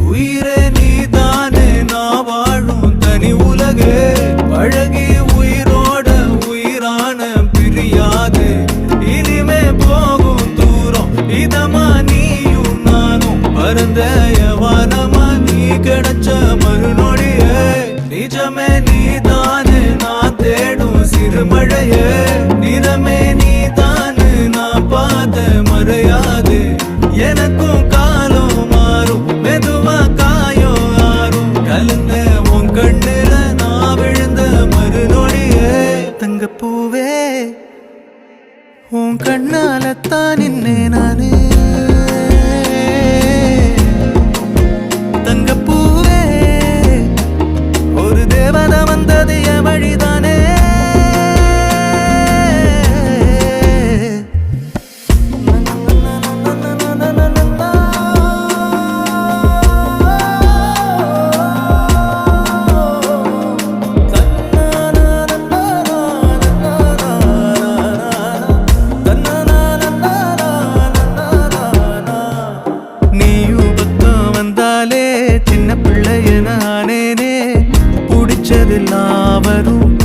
உயிரே நீதானே நான் வாழும் தனி உலகே பழகி உயிரோட உயிரான பிரியாது இனிமே போகும் தூரம் இதமா நீயும் நானும் பரந்த யவானமா நீ கிடைச்ச மறுநொடியே நிஜமே நீதானே நான் தேடும் சிறுமழையே நிறமே நீதானே நான் பார்த்த மறையாது எனக்கும் காலம் மாறும் மெதுவா காயம் ஆறும் கலந்த உன் கண்ணுல நான் விழுந்த மறுநொடியே தங்கப்பூவே உன் கண்ணாலத்தான் நின்னே நானே தங்கப்பூவே ஒரு தேவதை வந்தது என் வழிதானே சின்ன பிள்ளைய நானேனே பிடிச்சதெல்லாம் வரும்